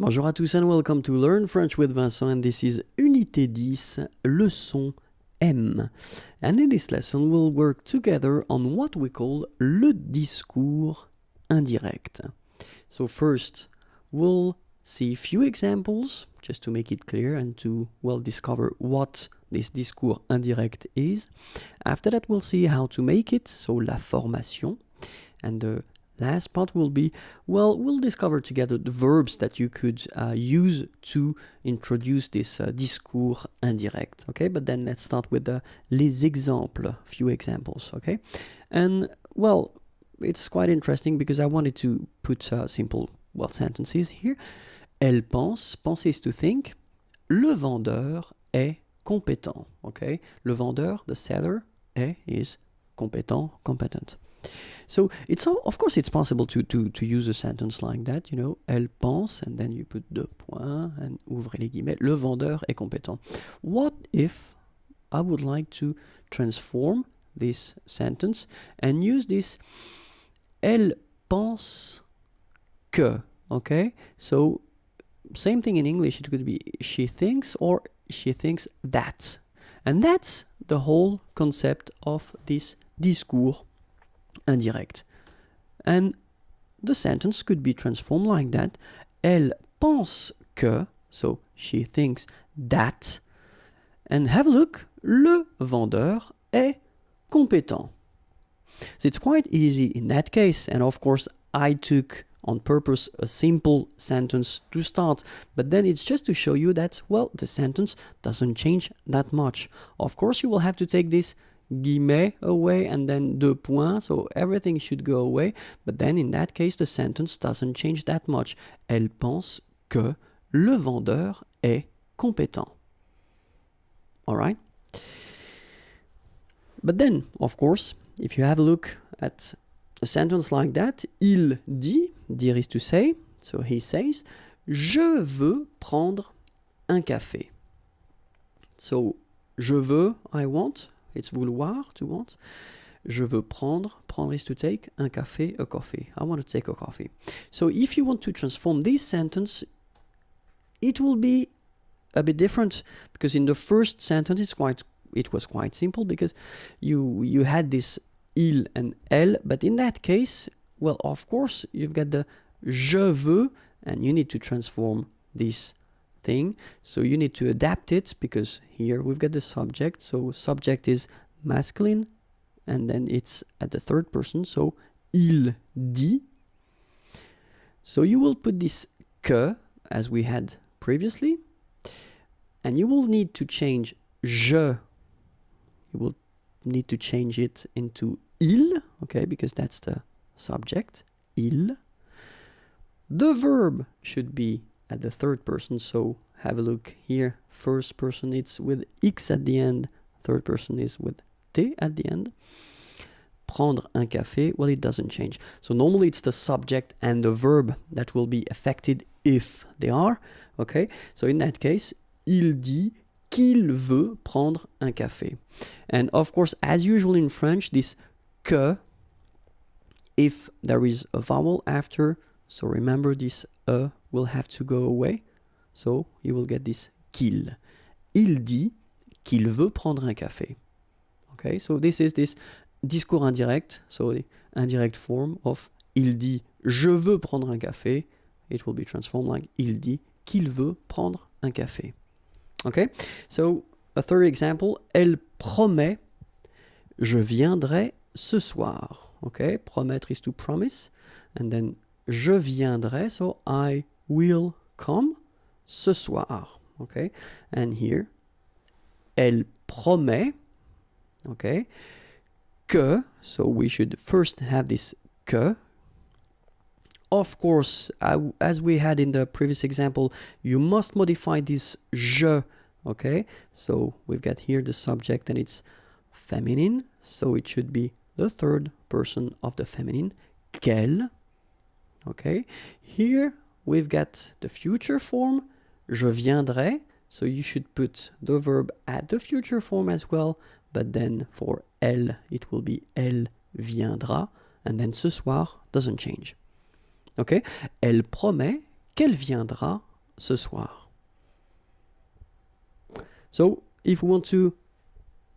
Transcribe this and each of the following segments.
Bonjour à tous and welcome to Learn French with Vincent, and this is Unité 10, Leçon M. And in this lesson we'll work together on what we call le discours indirect. So first we'll see a few examples just to make it clear and to discover what this discours indirect is. After that we'll see how to make it, so la formation, and the last part will be, we'll discover together the verbs that you could use to introduce this discours indirect, okay? But then let's start with les exemples, few examples, okay? And, it's quite interesting because I wanted to put simple, sentences here. Elle pense, penser is to think. Le vendeur est compétent, okay? Le vendeur, the seller, is compétent, competent. So of course it's possible to use a sentence like that, you know, elle pense, and then you put deux points and ouvrez les guillemets, le vendeur est compétent. What if I would like to transform this sentence and use this elle pense que, okay? So same thing in English, it could be she thinks or she thinks that. And that's the whole concept of this discours indirect. And the sentence could be transformed like that. Elle pense que, so she thinks that. And have a look, le vendeur est compétent. So it's quite easy in that case, and of course I took on purpose a simple sentence to start, but then it's just to show you that, the sentence doesn't change that much. Of course you will have to take this guillemets away and then deux points, so everything should go away, but then in that case the sentence doesn't change that much. Elle pense que le vendeur est compétent. Alright? But then, of course, if you have a look at a sentence like that, il dit, dire is to say, so he says, je veux prendre un café. So, je veux, I want, it's vouloir, to want. Je veux prendre, prendre is to take, un café, a coffee. I want to take a coffee. So if you want to transform this sentence, it will be a bit different, because in the first sentence it was quite simple, because you had this il and elle, but in that case, of course, you've got the je veux, and you need to transform this thing, so you need to adapt it, because here we've got the subject, so subject is masculine, and then it's at the third person, so il dit. So you will put this que, as we had previously, and you will need to change je, you will need to change it into il, okay, because that's the subject, il. The verb should be at the third person, so have a look here. First person it's with X at the end, third person is with T at the end. Prendre un café, it doesn't change. So normally it's the subject and the verb that will be affected if they are, okay? So in that case, il dit qu'il veut prendre un café. And of course, as usual in French, this que, if there is a vowel after, so remember this will have to go away. So you will get this qu'il. Il dit qu'il veut prendre un café. Okay, so this is this discours indirect, so the indirect form of il dit je veux prendre un café. It will be transformed like il dit qu'il veut prendre un café. Okay, so a third example, elle promet je viendrai ce soir. Okay, promettre is to promise, and then je viendrai, so I will come ce soir. Okay, and here elle promet, okay, que, so we should first have this que. Of course, as we had in the previous example, you must modify this je, okay? So we've got here the subject and it's feminine, so it should be the third person of the feminine, qu'elle, okay? Here we've got the future form, je viendrai, so you should put the verb at the future form as well, but then for elle, it will be elle viendra, and then ce soir doesn't change. Okay? Elle promet qu'elle viendra ce soir. So, if we want to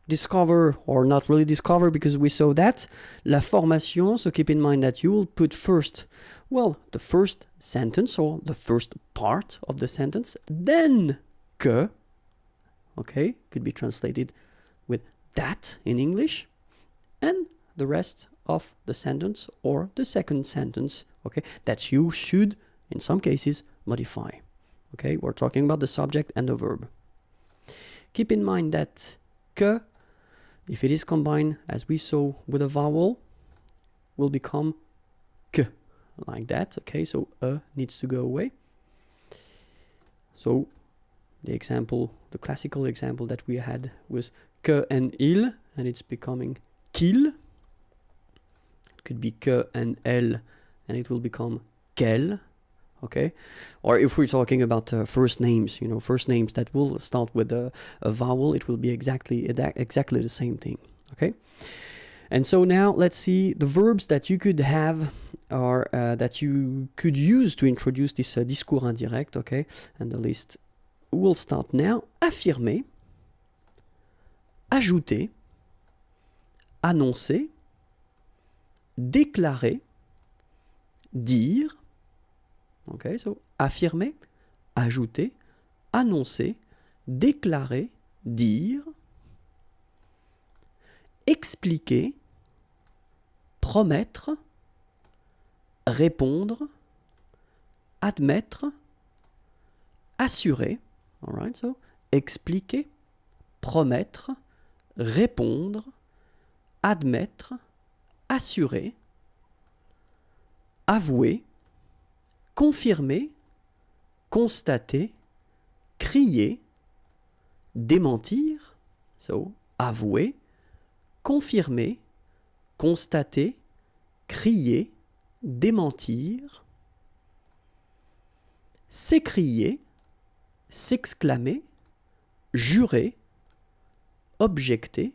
discover, or not really discover because we saw that, la formation, so keep in mind that you will put first, well, the first sentence or the first part of the sentence, then que, okay, could be translated with that in English, and the rest of the sentence or the second sentence, okay, that you should, in some cases, modify. Okay, we're talking about the subject and the verb. Keep in mind that que, if it is combined, as we saw, with a vowel, will become que, like that, okay, so needs to go away. So, the example, the classical example that we had was que and il, and it's becoming qu'il. It could be que and elle, and it will become qu'elle, okay? Or if we're talking about first names, you know, first names that will start with a vowel, it will be exactly the same thing, okay? And so now let's see the verbs that you could have or that you could use to introduce this discours indirect, okay? And the list will start now. Affirmer, ajouter, annoncer, déclarer, dire. Okay, so affirmer, ajouter, annoncer, déclarer, dire, expliquer, promettre, répondre, admettre, assurer. All right, so expliquer, promettre, répondre, admettre, assurer, avouer, confirmer, constater, crier, démentir, so avouer, confirmer, constater, crier, démentir, s'écrier, s'exclamer, jurer, objecter,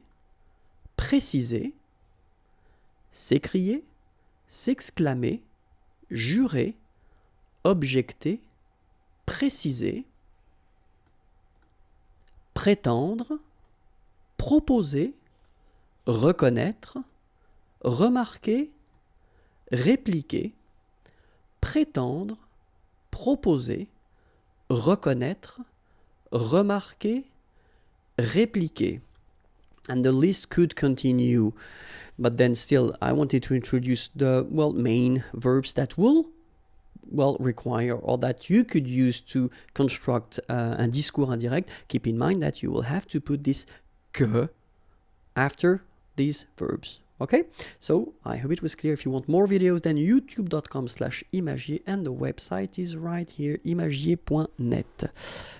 préciser, s'écrier, s'exclamer, jurer, objecter, préciser, prétendre, proposer, reconnaître, remarquer, répliquer, prétendre, proposer, reconnaître, remarquer, répliquer. And the list could continue, but then still I wanted to introduce the, well, main verbs that will, well, require or that you could use to construct un discours indirect. Keep in mind that you will have to put this que after these verbs. Okay, so I hope it was clear. If you want more videos, then youtube.com/imagier, and the website is right here, imagier.net.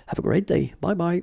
Have a great day. Bye bye.